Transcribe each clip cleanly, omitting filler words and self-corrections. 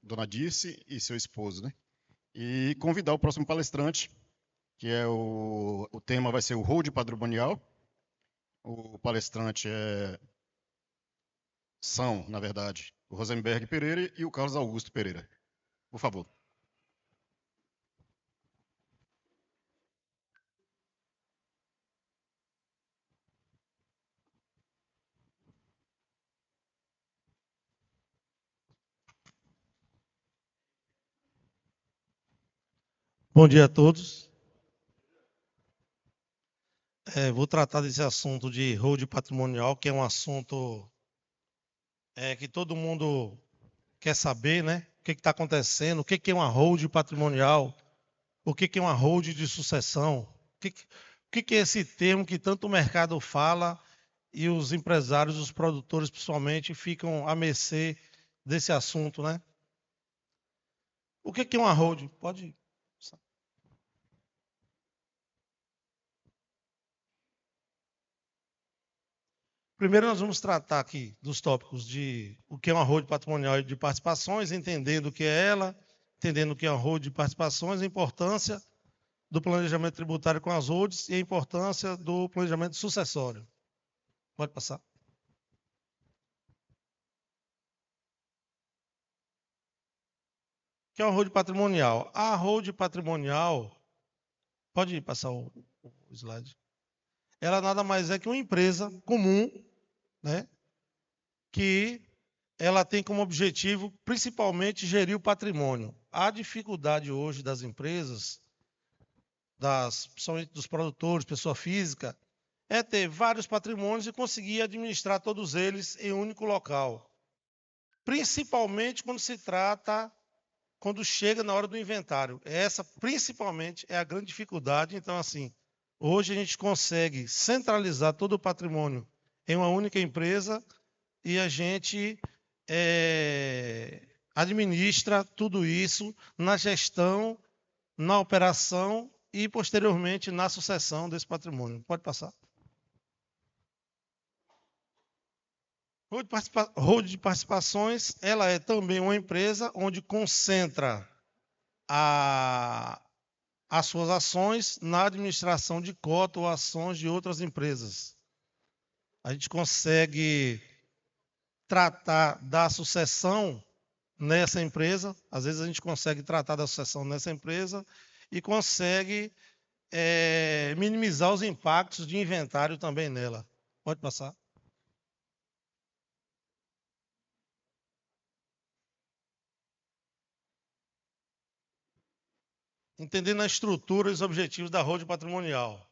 Dona Dirce e seu esposo, né? E convidar o próximo palestrante, que é o tema vai ser o hold patrimonial. O palestrante são, na verdade, o Rosenberg Pereira e o Carlos Augusto Pereira. Por favor. Bom dia a todos. Vou tratar desse assunto de hold patrimonial, que é um assunto que todo mundo quer saber, né? O que está acontecendo, o que é uma hold patrimonial, o que é uma hold de sucessão, o que é esse termo que tanto o mercado fala e os empresários, os produtores, principalmente, ficam à mercê desse assunto, né? O que é uma hold? Pode ir. Primeiro nós vamos tratar aqui dos tópicos de o que é uma hold patrimonial de participações, entendendo o que é ela, entendendo o que é uma hold de participações, a importância do planejamento tributário com as holds e a importância do planejamento sucessório. Pode passar. O que é uma hold patrimonial? A hold patrimonial, pode passar o slide. Ela nada mais é que uma empresa comum, né, que ela tem como objetivo principalmente gerir o patrimônio. A dificuldade hoje das empresas, principalmente dos produtores, pessoa física, é ter vários patrimônios e conseguir administrar todos eles em um único local. Principalmente quando chega na hora do inventário. Essa, principalmente, é a grande dificuldade. Então, assim, hoje a gente consegue centralizar todo o patrimônio em uma única empresa e a gente administra tudo isso na gestão, na operação e, posteriormente, na sucessão desse patrimônio. Pode passar. Hold de participações, ela é também uma empresa onde concentra as suas ações na administração de cota ou ações de outras empresas. A gente consegue tratar da sucessão nessa empresa, às vezes a gente consegue tratar da sucessão nessa empresa e consegue minimizar os impactos de inventário também nela. Pode passar. Entendendo a estrutura e os objetivos da hold patrimonial.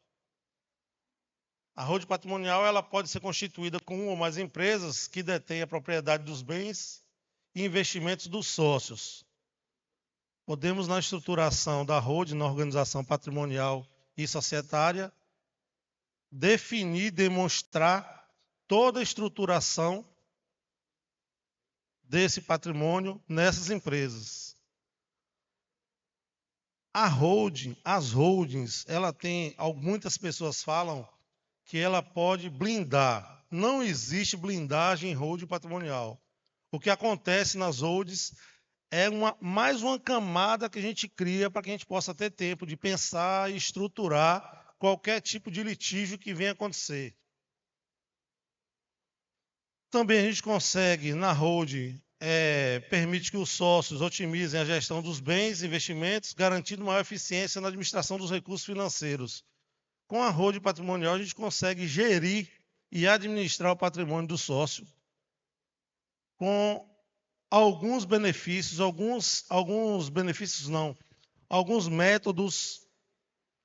A hold patrimonial ela pode ser constituída com uma ou mais empresas que detêm a propriedade dos bens e investimentos dos sócios. Podemos, na estruturação da hold, na organização patrimonial e societária, definir, demonstrar toda a estruturação desse patrimônio nessas empresas. As holdings, muitas pessoas falam que ela pode blindar. Não existe blindagem em holding patrimonial. O que acontece nas holdings é mais uma camada que a gente cria para que a gente possa ter tempo de pensar e estruturar qualquer tipo de litígio que venha acontecer. Também a gente consegue, na holding, permite que os sócios otimizem a gestão dos bens e investimentos, garantindo maior eficiência na administração dos recursos financeiros. Com a holding patrimonial, a gente consegue gerir e administrar o patrimônio do sócio com alguns benefícios, alguns métodos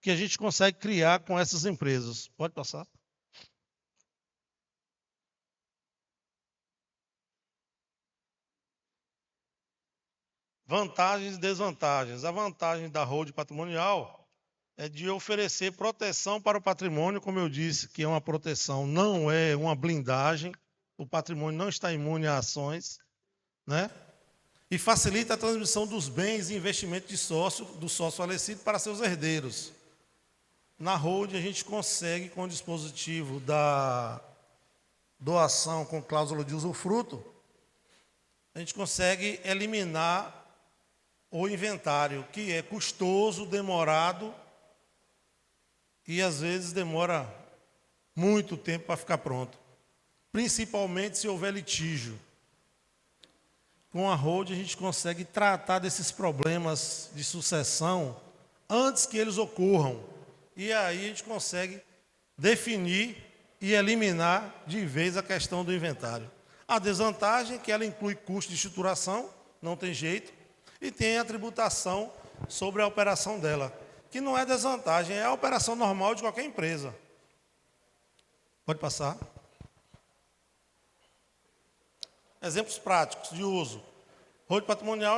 que a gente consegue criar com essas empresas. Pode passar. Vantagens e desvantagens. A vantagem da holding patrimonial é de oferecer proteção para o patrimônio, como eu disse, que é uma proteção, não é uma blindagem, o patrimônio não está imune a ações, né? E facilita a transmissão dos bens e investimentos do sócio falecido para seus herdeiros. Na holding, a gente consegue, com o dispositivo da doação com cláusula de usufruto, a gente consegue eliminar o inventário, que é custoso, demorado e às vezes demora muito tempo para ficar pronto. Principalmente se houver litígio. Com a hold a gente consegue tratar desses problemas de sucessão antes que eles ocorram. E aí a gente consegue definir e eliminar de vez a questão do inventário. A desvantagem é que ela inclui custo de estruturação, não tem jeito, e tem a tributação sobre a operação dela, que não é desvantagem, é a operação normal de qualquer empresa. Pode passar. Exemplos práticos de uso. Hold patrimonial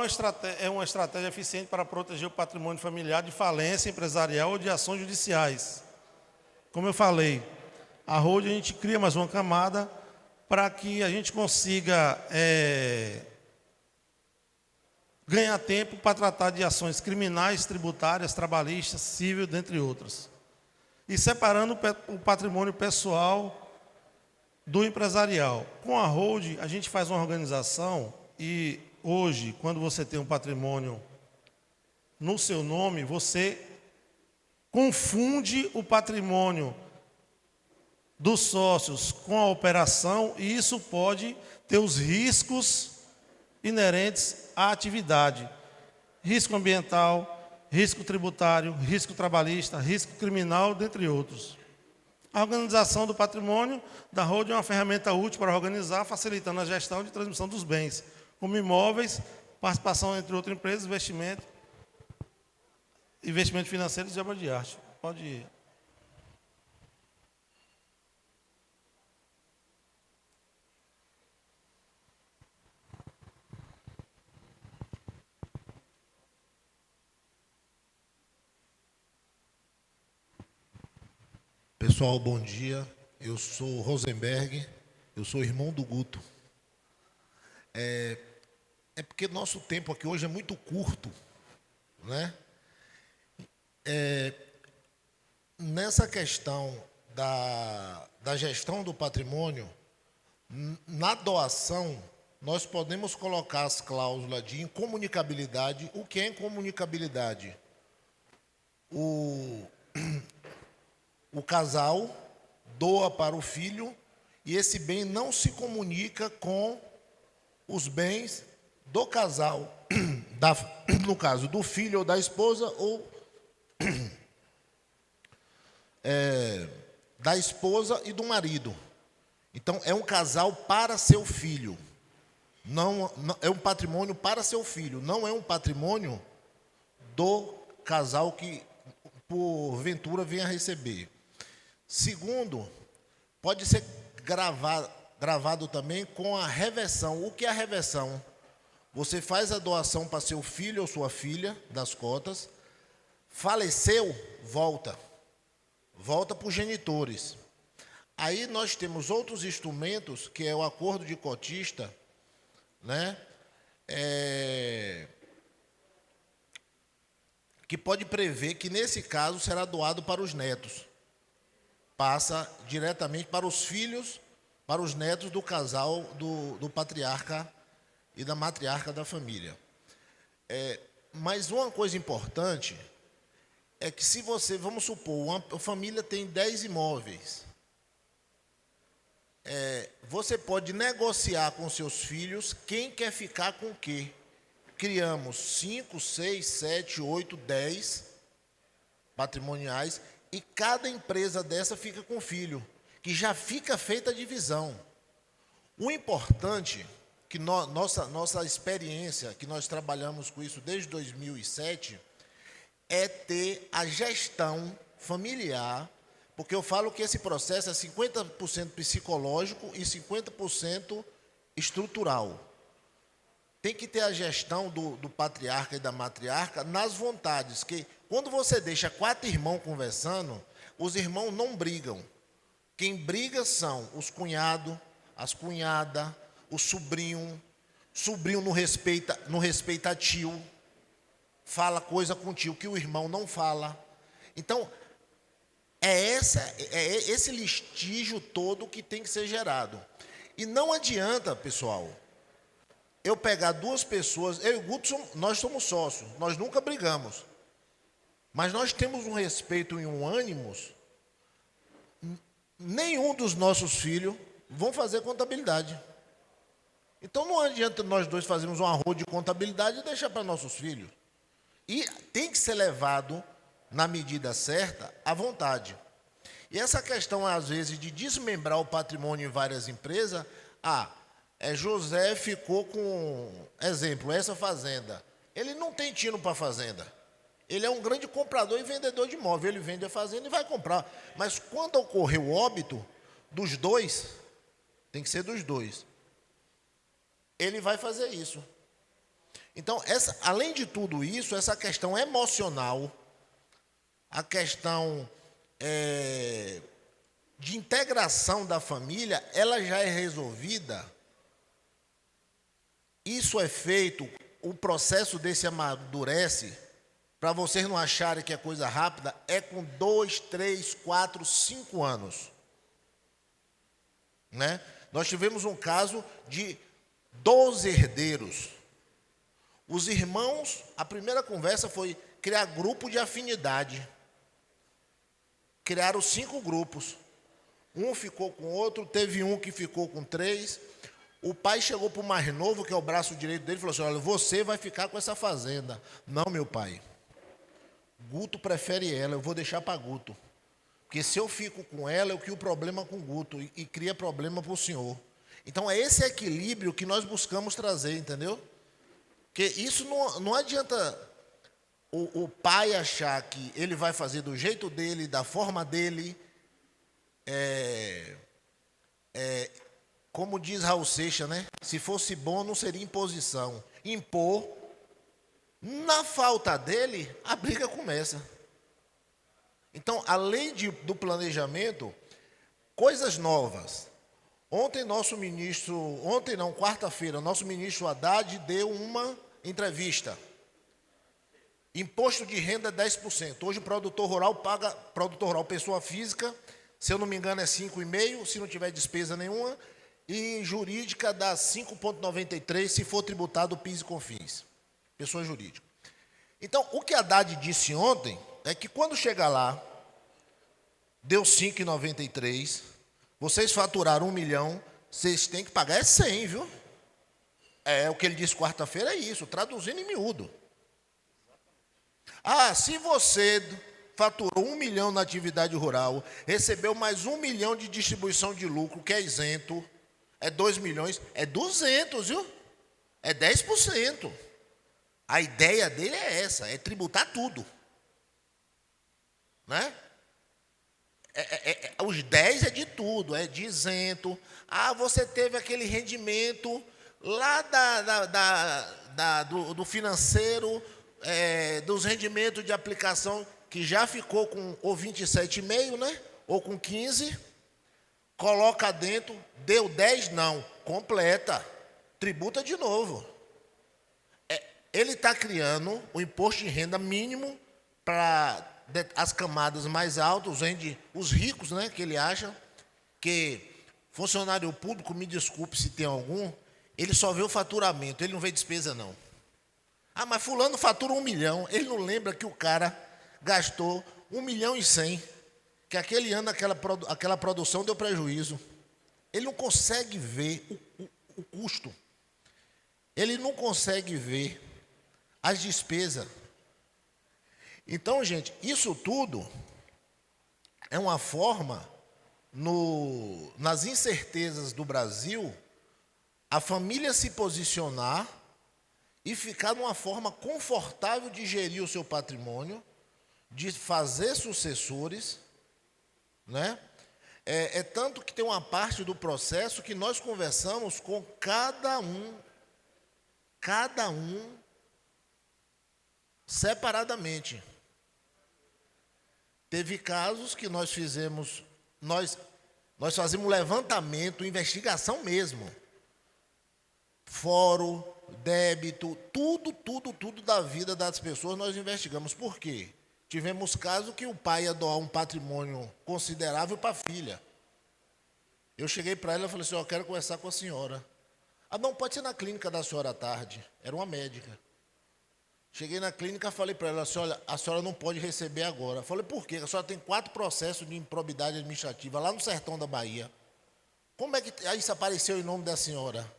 é uma estratégia eficiente para proteger o patrimônio familiar de falência empresarial ou de ações judiciais. Como eu falei, a hold a gente cria mais uma camada para que a gente consiga ganhar tempo para tratar de ações criminais, tributárias, trabalhistas, civil, dentre outras. E separando o patrimônio pessoal do empresarial. Com a hold, a gente faz uma organização e hoje, quando você tem um patrimônio no seu nome, você confunde o patrimônio dos sócios com a operação e isso pode ter os riscos inerentes à atividade. Risco ambiental, risco tributário, risco trabalhista, risco criminal, dentre outros. A organização do patrimônio da hold é uma ferramenta útil para organizar, facilitando a gestão de transmissão dos bens, como imóveis, participação entre outras empresas, investimento financeiro e obra de arte. Pode ir. Pessoal, bom dia. Eu sou Rosenberg, eu sou irmão do Guto. É porque nosso tempo aqui hoje é muito curto, né? Nessa questão da gestão do patrimônio, na doação, nós podemos colocar as cláusulas de incomunicabilidade. O que é incomunicabilidade? O casal doa para o filho e esse bem não se comunica com os bens do casal, no caso do filho ou da esposa, ou da esposa e do marido. Então, é um casal para seu filho. Não, é um patrimônio para seu filho, não é um patrimônio do casal que, porventura, venha receber. Segundo, pode ser gravado também com a reversão. O que é a reversão? Você faz a doação para seu filho ou sua filha, das cotas, faleceu, volta para os genitores. Aí nós temos outros instrumentos, que é o acordo de cotista, né? Que pode prever que, nesse caso, será doado para os netos. Passa diretamente para os filhos, para os netos do casal do patriarca e da matriarca da família. Mas uma coisa importante é que, se você, vamos supor, uma família tem 10 imóveis, você pode negociar com seus filhos quem quer ficar com o quê. Criamos 5, 6, 7, 8, 10 patrimoniais e cada empresa dessa fica com o filho, que já fica feita a divisão. O importante, que nossa experiência, que nós trabalhamos com isso desde 2007, é ter a gestão familiar, porque eu falo que esse processo é 50% psicológico e 50% estrutural. Tem que ter a gestão do patriarca e da matriarca nas vontades, que quando você deixa 4 irmãos conversando, os irmãos não brigam. Quem briga são os cunhados, as cunhadas, o sobrinho não respeita tio, fala coisa com tio que o irmão não fala. Então, é esse listígio todo que tem que ser gerado. E não adianta, pessoal, eu pegar duas pessoas, eu e o Guto, nós somos sócios, nós nunca brigamos. Mas nós temos um respeito e um ânimo. Nenhum dos nossos filhos vão fazer contabilidade. Então não adianta nós dois fazermos um arroz de contabilidade e deixar para nossos filhos. E tem que ser levado, na medida certa, à vontade. E essa questão, às vezes, de desmembrar o patrimônio em várias empresas, José ficou com, exemplo, essa fazenda. Ele não tem tino para a fazenda. Ele é um grande comprador e vendedor de imóvel. Ele vende a fazenda e vai comprar. Mas quando ocorrer o óbito dos dois, tem que ser dos dois, ele vai fazer isso. Então, além de tudo isso, essa questão emocional, a questão de integração da família, ela já é resolvida. Isso é feito, o processo desse amadurece, para vocês não acharem que é coisa rápida, é com 2, 3, 4, 5 anos. Né? Nós tivemos um caso de 12 herdeiros. Os irmãos, a primeira conversa foi criar grupo de afinidade. Criaram 5 grupos. Um ficou com outro, teve um que ficou com 3. O pai chegou para o mais novo, que é o braço direito dele, e falou assim: olha, você vai ficar com essa fazenda. Não, meu pai. Guto prefere ela, eu vou deixar para Guto. Porque se eu fico com ela, eu crio problema com Guto e cria problema para o senhor. Então é esse equilíbrio que nós buscamos trazer, entendeu? Porque isso não adianta o pai achar que ele vai fazer do jeito dele, da forma dele. Como diz Raul Seixas, né? Se fosse bom, não seria imposição. Impor. Na falta dele, a briga começa. Então, além do planejamento, coisas novas. Quarta-feira, nosso ministro Haddad deu uma entrevista. Imposto de renda 10%. Hoje o produtor rural paga, pessoa física, se eu não me engano é 5,5%, se não tiver despesa nenhuma, e jurídica dá 5,93% se for tributado o PIS e COFINS. Pessoa jurídica. Então, o que a Haddad disse ontem é que quando chegar lá, deu 5,93%, vocês faturaram 1 milhão, vocês têm que pagar 100, viu? O que ele disse quarta-feira é isso, traduzindo em miúdo. Se você faturou 1 milhão na atividade rural, recebeu mais 1 milhão de distribuição de lucro, que é isento, é 2 milhões, é 200, viu? É 10%. A ideia dele é essa, é tributar tudo. Né? Os 10 é de tudo, é de isento. Você teve aquele rendimento lá do financeiro, dos rendimentos de aplicação, que já ficou com ou 27,5, né? Ou com 15, coloca dentro, deu 10, não, completa, tributa de novo. Ele está criando o imposto de renda mínimo para as camadas mais altas, os ricos, né, que ele acha que funcionário público, me desculpe se tem algum, ele só vê o faturamento, ele não vê despesa não. Mas fulano fatura 1 milhão, ele não lembra que o cara gastou 1 milhão e 100, que aquele ano aquela produção deu prejuízo. Ele não consegue ver o custo, ele não consegue ver as despesas. Então, gente, isso tudo é uma forma, nas incertezas do Brasil, a família se posicionar e ficar numa forma confortável de gerir o seu patrimônio, de fazer sucessores, né? Tanto que tem uma parte do processo que nós conversamos com cada um separadamente. Teve casos que nós fizemos, nós fazemos levantamento, investigação mesmo. Fórum, débito, tudo da vida das pessoas nós investigamos. Por quê? Tivemos casos que o pai ia doar um patrimônio considerável para a filha. Eu cheguei para ela e falei assim: eu quero conversar com a senhora. Ah, não, pode ser na clínica da senhora à tarde. Era uma médica. Cheguei na clínica, falei para ela assim, olha, a senhora não pode receber agora. Eu falei, por quê? A senhora tem 4 processos de improbidade administrativa lá no sertão da Bahia. Como é que isso apareceu em nome da senhora?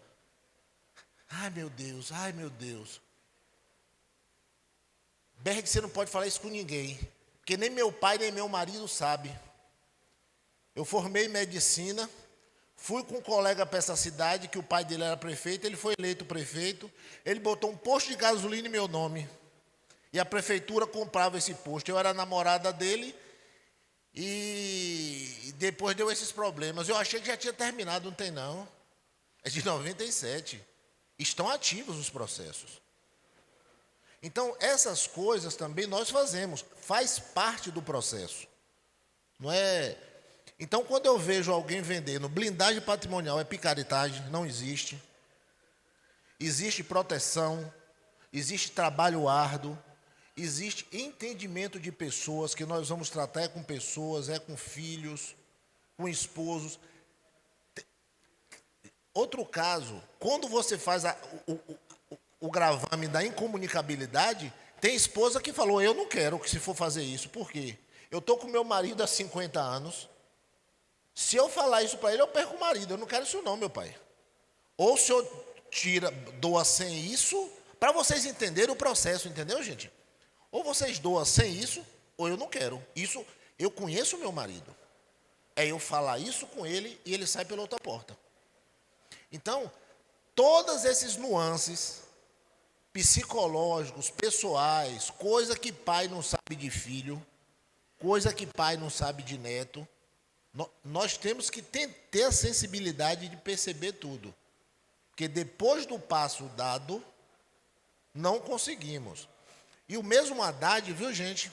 Ai, meu Deus, ai, meu Deus. Berg, você não pode falar isso com ninguém, porque nem meu pai, nem meu marido sabe. Eu formei medicina, fui com um colega para essa cidade, que o pai dele era prefeito, ele foi eleito prefeito, ele botou um posto de gasolina em meu nome. E a prefeitura comprava esse posto. Eu era namorada dele e depois deu esses problemas. Eu achei que já tinha terminado, não tem não. É de 97. Estão ativos os processos. Então, essas coisas também nós fazemos, faz parte do processo. Não é? Então, quando eu vejo alguém vendendo blindagem patrimonial, é picaretagem, não existe. Existe proteção, existe trabalho árduo, existe entendimento de pessoas, que nós vamos tratar é com pessoas, é com filhos, com esposos. Outro caso, quando você faz o gravame da incomunicabilidade, tem esposa que falou, eu não quero que se for fazer isso. Por quê? Eu estou com meu marido há 50 anos. Se eu falar isso para ele, eu perco o marido. Eu não quero isso não, meu pai. Ou o senhor doa sem isso, para vocês entenderem o processo, entendeu, gente? Ou vocês doam sem isso, ou eu não quero. Isso, eu conheço o meu marido. É eu falar isso com ele e ele sai pela outra porta. Então, todos esses nuances psicológicos, pessoais, coisa que pai não sabe de filho, coisa que pai não sabe de neto, nós temos que ter a sensibilidade de perceber tudo. Porque depois do passo dado, não conseguimos. E o mesmo Haddad, viu, gente?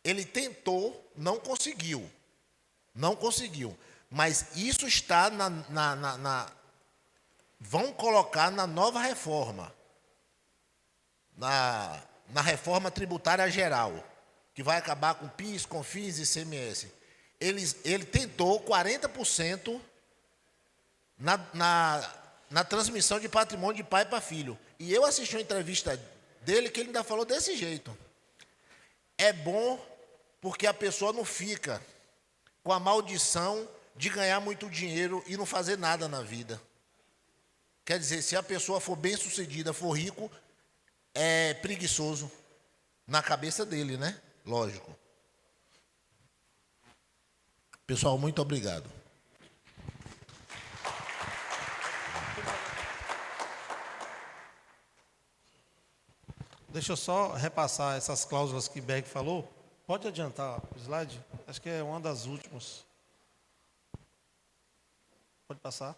Ele tentou, não conseguiu. Não conseguiu. Mas isso está vão colocar na nova reforma. Na reforma tributária geral, que vai acabar com PIS, COFINS e ICMS. Ele tentou 40% na transmissão de patrimônio de pai para filho. E eu assisti uma entrevista dele que ele ainda falou desse jeito. É bom porque a pessoa não fica com a maldição de ganhar muito dinheiro e não fazer nada na vida. Quer dizer, se a pessoa for bem-sucedida, for rico, é preguiçoso na cabeça dele, né? Lógico. Pessoal, muito obrigado. Deixa eu só repassar essas cláusulas que Berg falou. Pode adiantar o slide? Acho que é uma das últimas. Pode passar.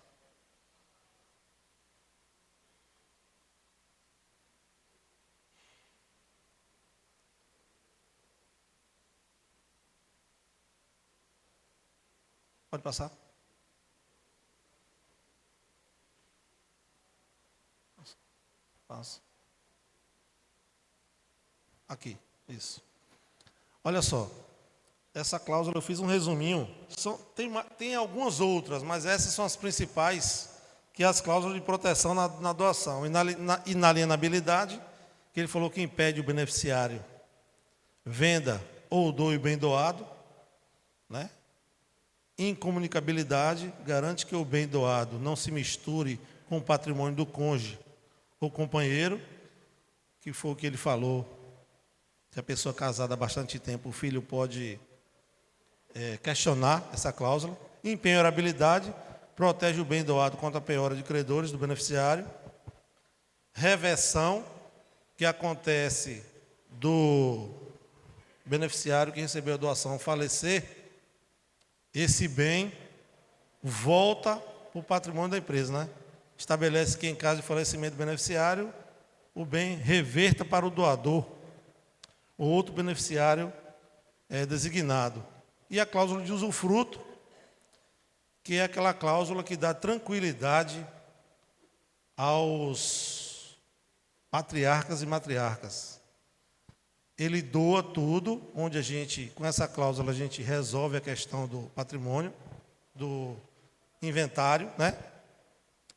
Pode passar. Passa. Aqui, isso. Olha só, essa cláusula eu fiz um resuminho. Tem algumas outras, mas essas são as principais, que é as cláusulas de proteção na doação. Inalienabilidade, que ele falou que impede o beneficiário venda ou doe o bem doado, né? Incomunicabilidade, garante que o bem doado não se misture com o patrimônio do cônjuge ou companheiro, que foi o que ele falou. Se a pessoa casada há bastante tempo, o filho pode questionar essa cláusula. Impenhorabilidade, protege o bem doado contra a penhora de credores do beneficiário. Reversão, que acontece do beneficiário que recebeu a doação falecer, esse bem volta para o patrimônio da empresa, né? Estabelece que em caso de falecimento do beneficiário, o bem reverta para o doador ou outro beneficiário designado. E a cláusula de usufruto, que é aquela cláusula que dá tranquilidade aos patriarcas e matriarcas. Ele doa tudo, onde a gente, com essa cláusula, a gente resolve a questão do patrimônio, do inventário, né?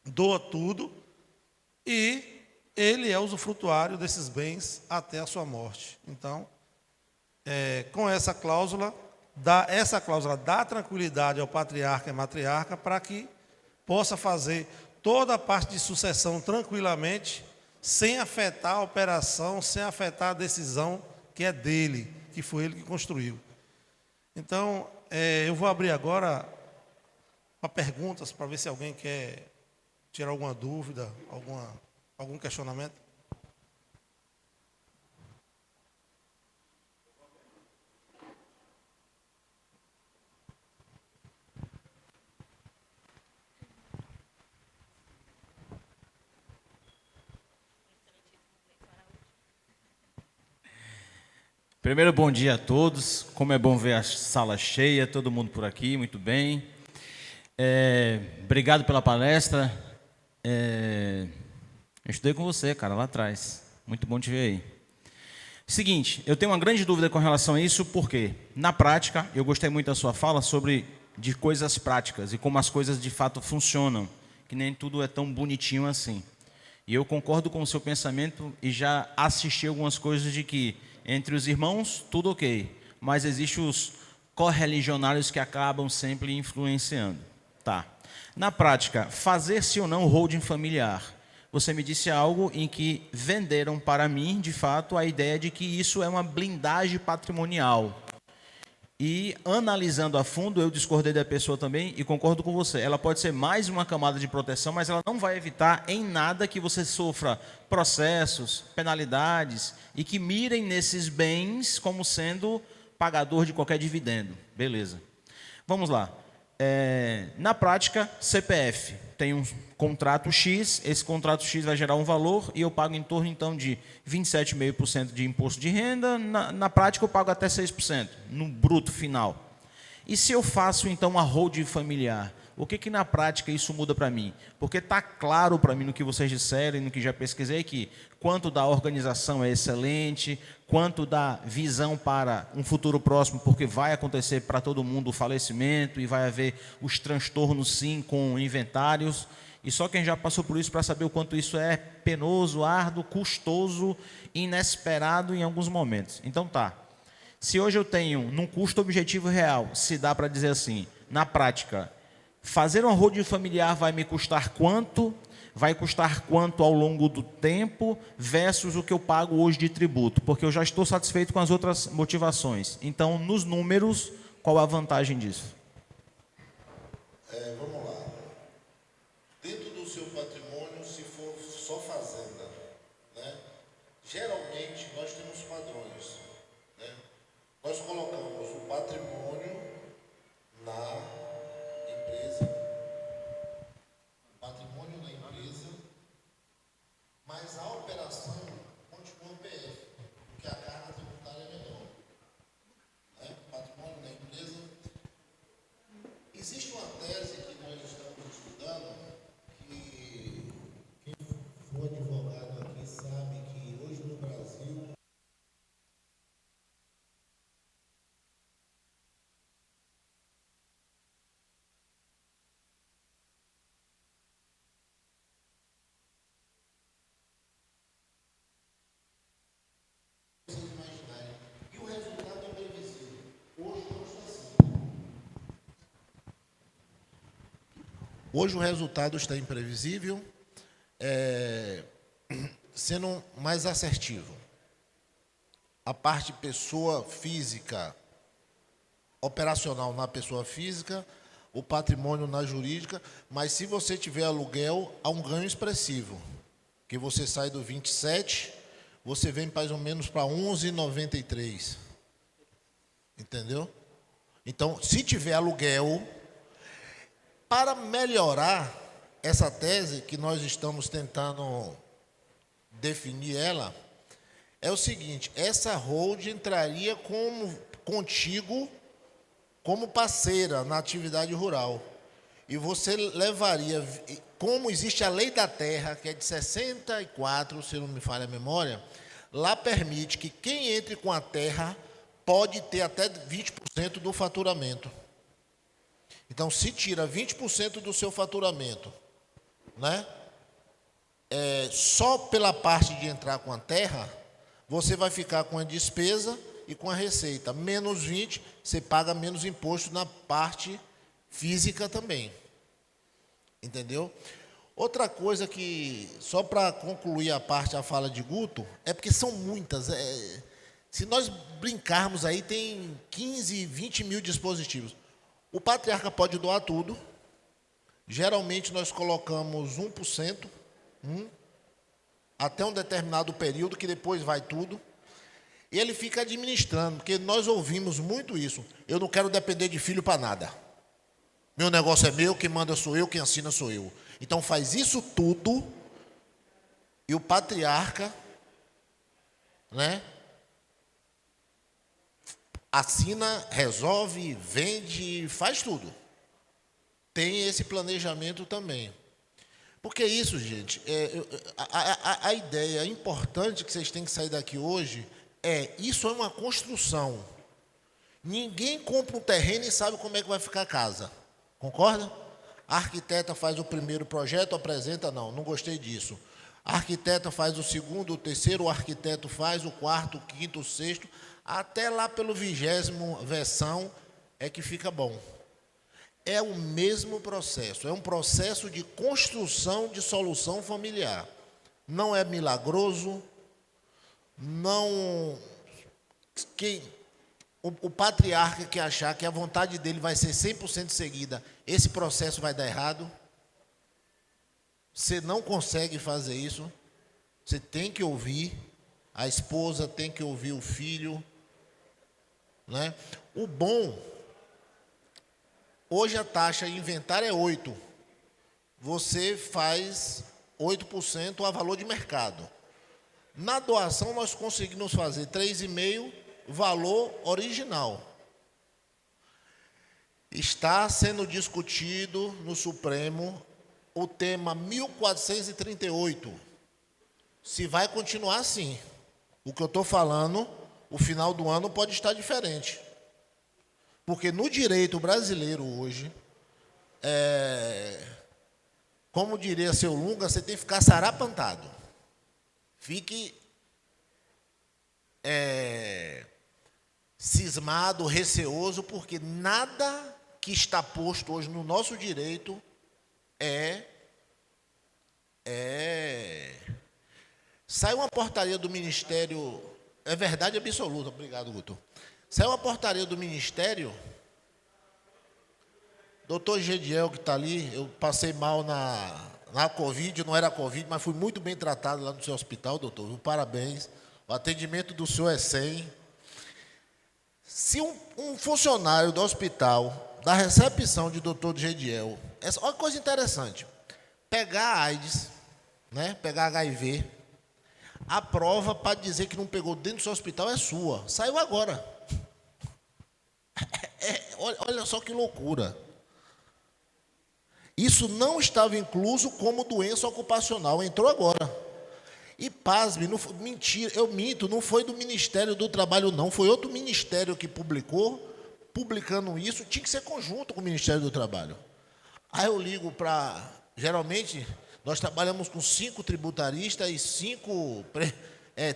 doa tudo e ele é usufrutuário desses bens até a sua morte. Então, com essa cláusula dá tranquilidade ao patriarca e matriarca para que possa fazer toda a parte de sucessão tranquilamente, sem afetar a operação, sem afetar a decisão que é dele, que foi ele que construiu. Então, eu vou abrir agora para perguntas, para ver se alguém quer tirar alguma dúvida, algum questionamento. Primeiro, bom dia a todos. Como é bom ver a sala cheia, todo mundo por aqui, muito bem. Obrigado pela palestra. Eu estudei com você, cara, lá atrás. Muito bom te ver aí. Seguinte, eu tenho uma grande dúvida com relação a isso, porque, na prática, eu gostei muito da sua fala sobre de coisas práticas e como as coisas de fato funcionam, que nem tudo é tão bonitinho assim. E eu concordo com o seu pensamento e já assisti algumas coisas de que entre os irmãos, tudo ok, mas existem os correligionários que acabam sempre influenciando. Tá. Na prática, fazer-se ou não holding familiar? Você me disse algo em que venderam para mim, de fato, a ideia de que isso é uma blindagem patrimonial. E, analisando a fundo, eu discordei da pessoa também e concordo com você. Ela pode ser mais uma camada de proteção, mas ela não vai evitar em nada que você sofra processos, penalidades e que mirem nesses bens como sendo pagador de qualquer dividendo. Beleza. Vamos lá. Na prática, CPF tem um contrato X, esse contrato X vai gerar um valor e eu pago em torno, então, de 27,5% de imposto de renda. Na prática, eu pago até 6%, no bruto final. E se eu faço, então, uma holding familiar? O que na prática isso muda para mim? Porque está claro para mim no que vocês disseram e no que já pesquisei que quanto da organização é excelente, quanto da visão para um futuro próximo, porque vai acontecer para todo mundo o falecimento e vai haver os transtornos, sim, com inventários. E só quem já passou por isso para saber o quanto isso é penoso, árduo, custoso, inesperado em alguns momentos. Então tá. Se hoje eu tenho, num custo objetivo real, se dá para dizer assim, na prática, fazer uma holding familiar vai me custar quanto? Vai custar quanto ao longo do tempo versus o que eu pago hoje de tributo? Porque eu já estou satisfeito com as outras motivações. Então, nos números, qual a vantagem disso? Vamos lá. Dentro do seu patrimônio, se for só fazenda, né? Geralmente nós temos padrões, né? Nós colocamos o patrimônio na empresa, patrimônio na empresa, mas a operação continua PF, porque a carga tributária é menor, né? Patrimônio na empresa. Existe uma tese que nós estamos estudando, que quem for advogado aqui sabe que hoje no Brasil e o resultado é previsível. Hoje não está assim. Hoje o resultado está imprevisível, sendo mais assertivo. A parte pessoa física, operacional na pessoa física, o patrimônio na jurídica, mas se você tiver aluguel, há um ganho expressivo, que você sai do 27, você vem mais ou menos para 11,93. Entendeu? Então, se tiver aluguel, para melhorar essa tese que nós estamos tentando definir ela, é o seguinte: essa holding entraria contigo como parceira na atividade rural. E você levaria, como existe a lei da terra, que é de 64, se não me falha a memória, lá permite que quem entre com a terra pode ter até 20% do faturamento. Então, se tira 20% do seu faturamento né? Só pela parte de entrar com a terra, você vai ficar com a despesa e com a receita. Menos 20, você paga menos imposto na parte física também. Entendeu? Outra coisa que, só para concluir a fala de Guto, é porque são muitas. Se nós brincarmos aí, tem 15, 20 mil dispositivos. O patriarca pode doar tudo. Geralmente nós colocamos 1%, até um determinado período, que depois vai tudo. E ele fica administrando, porque nós ouvimos muito isso. Eu não quero depender de filho para nada. Meu negócio é meu, quem manda sou eu, quem assina sou eu. Então faz isso tudo e o patriarca, né, assina, resolve, vende, faz tudo. Tem esse planejamento também. Porque isso, gente, a ideia importante que vocês têm que sair daqui hoje isso é uma construção. Ninguém compra um terreno e sabe como é que vai ficar a casa. Concorda? A arquiteta faz o primeiro projeto, apresenta, não gostei disso. A arquiteta faz o segundo, o terceiro, o arquiteto faz o quarto, o quinto, o sexto, até lá pelo 20º versão é que fica bom. É o mesmo processo, é um processo de construção de solução familiar. Não é milagroso, não... O patriarca que achar que a vontade dele vai ser 100% seguida, esse processo vai dar errado. Você não consegue fazer isso. Você tem que ouvir a esposa, tem que ouvir o filho, né? O bom, hoje a taxa inventária é 8%. Você faz 8% a valor de mercado. Na doação nós conseguimos fazer 3,5% valor original. Está sendo discutido no Supremo o tema 1438. Se vai continuar assim. O que eu estou falando, o final do ano pode estar diferente. Porque no direito brasileiro hoje, como diria seu Lunga, você tem que ficar sarapantado. Fique cismado, receoso, porque nada que está posto hoje no nosso direito Sai uma portaria do Ministério, é verdade absoluta, obrigado, Guto. Sai uma portaria do Ministério, doutor Gediel, que está ali, eu passei mal na Covid, não era Covid, mas fui muito bem tratado lá no seu hospital, doutor, parabéns. O atendimento do senhor é 100. Se um funcionário do hospital, da recepção de doutor Gediel, olha que coisa interessante, pegar AIDS, né, pegar HIV, a prova para dizer que não pegou dentro do seu hospital é sua. Saiu agora. Olha só que loucura. Isso não estava incluso como doença ocupacional, entrou agora. E pasme, mentira, eu minto, não foi do Ministério do Trabalho, não, foi outro ministério que publicando isso, tinha que ser conjunto com o Ministério do Trabalho. Aí eu ligo para, geralmente, nós trabalhamos com 5 tributaristas e 5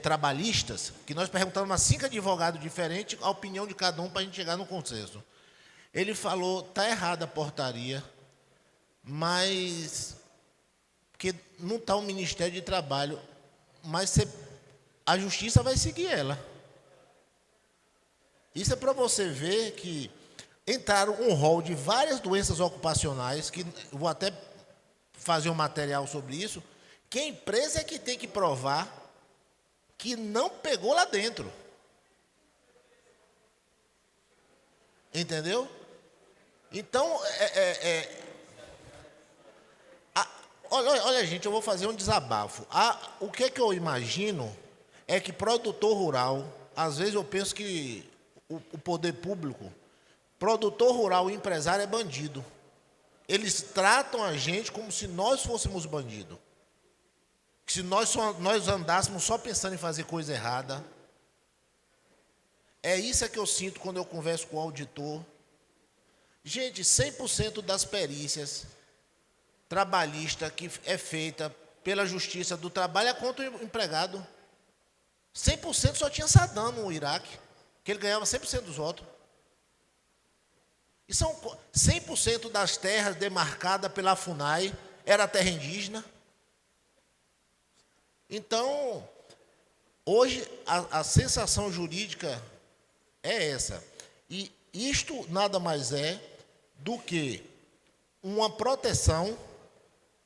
trabalhistas, que nós perguntamos a 5 advogados diferentes, a opinião de cada um para a gente chegar no consenso. Ele falou, está errada a portaria, mas, porque não está o Ministério de Trabalho, mas a Justiça vai seguir ela. Isso é para você ver que entraram um rol de várias doenças ocupacionais, que eu vou até fazer um material sobre isso, que a empresa é que tem que provar que não pegou lá dentro. Entendeu? Então, olha, gente, eu vou fazer um desabafo. O que eu imagino é que produtor rural, às vezes eu penso que o poder público, produtor rural e empresário é bandido. Eles tratam a gente como se nós fôssemos bandidos. Se nós andássemos só pensando em fazer coisa errada. É isso que eu sinto quando eu converso com o auditor. Gente, 100% das perícias trabalhista que é feita pela Justiça do Trabalho é contra o empregado. 100% só tinha Saddam no Iraque, que ele ganhava 100% dos votos. E são 100% das terras demarcadas pela FUNAI era terra indígena. Então, hoje a sensação jurídica é essa. E isto nada mais é do que uma proteção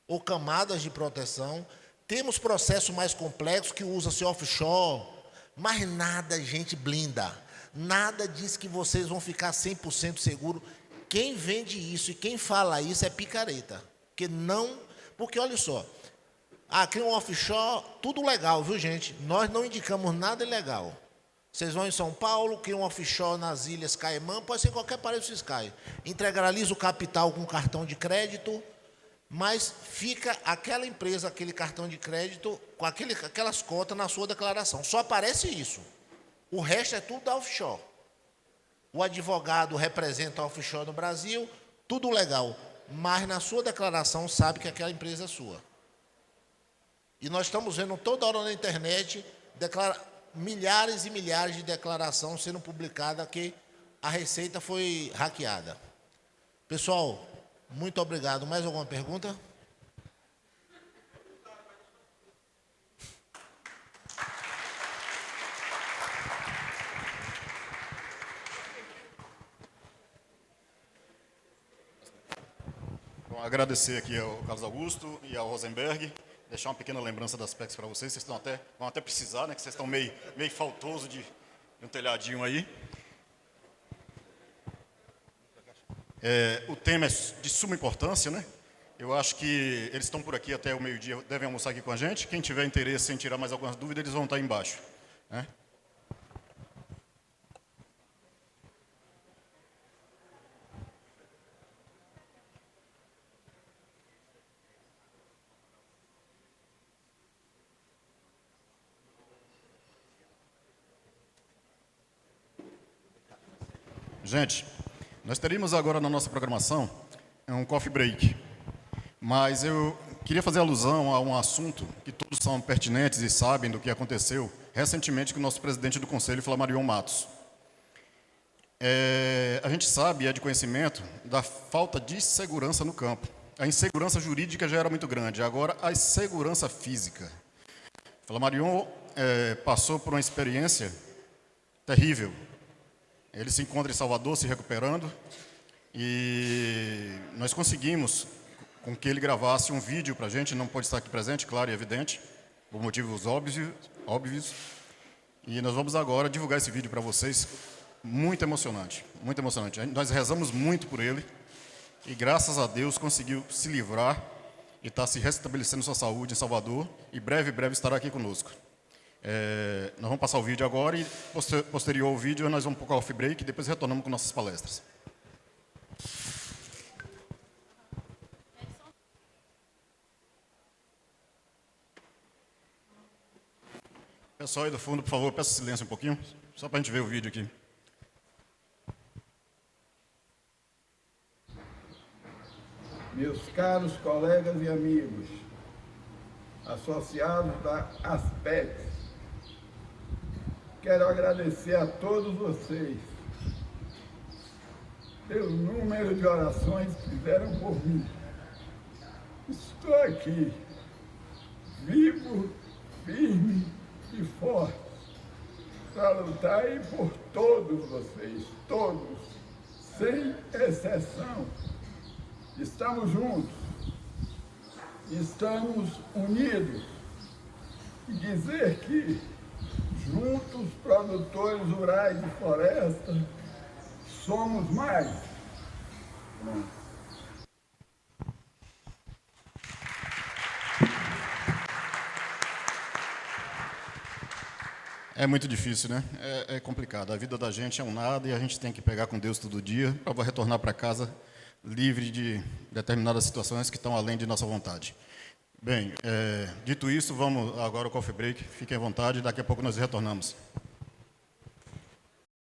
ou camadas de proteção. Temos processos mais complexos que usa-se offshore, mas nada, gente, blinda. Nada diz que vocês vão ficar 100% seguro. Quem vende isso e quem fala isso é picareta. Porque olha só, aqui um offshore, tudo legal, viu, gente? Nós não indicamos nada ilegal. Vocês vão em São Paulo, criam um offshore nas Ilhas Caimã, pode ser em qualquer paraíso fiscal. Integraliza o capital com cartão de crédito, mas fica aquela empresa, aquele cartão de crédito, com aquelas cotas na sua declaração. Só aparece isso. O resto é tudo da offshore. O advogado representa a offshore no Brasil, tudo legal, mas na sua declaração sabe que aquela empresa é sua. E nós estamos vendo toda hora na internet milhares e milhares de declarações sendo publicadas que a Receita foi hackeada. Pessoal, muito obrigado. Mais alguma pergunta? Bom, agradecer aqui ao Carlos Augusto e ao Rosenberg. Deixar uma pequena lembrança das PECs para vocês. Vocês vão até precisar, né? Que vocês estão meio faltoso de um telhadinho aí. O tema é de suma importância, né? Eu acho que eles estão por aqui até o meio-dia, devem almoçar aqui com a gente. Quem tiver interesse em tirar mais algumas dúvidas, eles vão estar aí embaixo, né? Gente, nós teríamos agora na nossa programação um coffee break, mas eu queria fazer alusão a um assunto que todos são pertinentes e sabem do que aconteceu recentemente com o nosso presidente do Conselho, Flamarion Matos. A gente sabe, é de conhecimento, da falta de segurança no campo. A insegurança jurídica já era muito grande, agora a insegurança física. Flamarion passou por uma experiência terrível. Ele se encontra em Salvador, se recuperando, e nós conseguimos com que ele gravasse um vídeo para a gente, não pode estar aqui presente, claro e evidente, por motivos óbvios, e nós vamos agora divulgar esse vídeo para vocês, muito emocionante, muito emocionante. Nós rezamos muito por ele, e graças a Deus conseguiu se livrar, e está se restabelecendo sua saúde em Salvador, e breve estará aqui conosco. Nós vamos passar o vídeo agora e, posterior ao vídeo, nós vamos para o coffee break e depois retornamos com nossas palestras. Pessoal aí do fundo, por favor, peço silêncio um pouquinho, só para a gente ver o vídeo aqui. Meus caros colegas e amigos, associados da ASPEX, quero agradecer a todos vocês pelo número de orações que fizeram por mim. Estou aqui, vivo, firme e forte, para lutar aí por todos vocês, todos, sem exceção. Estamos juntos, estamos unidos, e dizer que juntos, produtores rurais de floresta, somos mais. É muito difícil, né? É complicado. A vida da gente é um nada e a gente tem que pegar com Deus todo dia para retornar para casa livre de determinadas situações que estão além de nossa vontade. Bem, dito isso, vamos agora ao coffee break. Fiquem à vontade, daqui a pouco nós retornamos.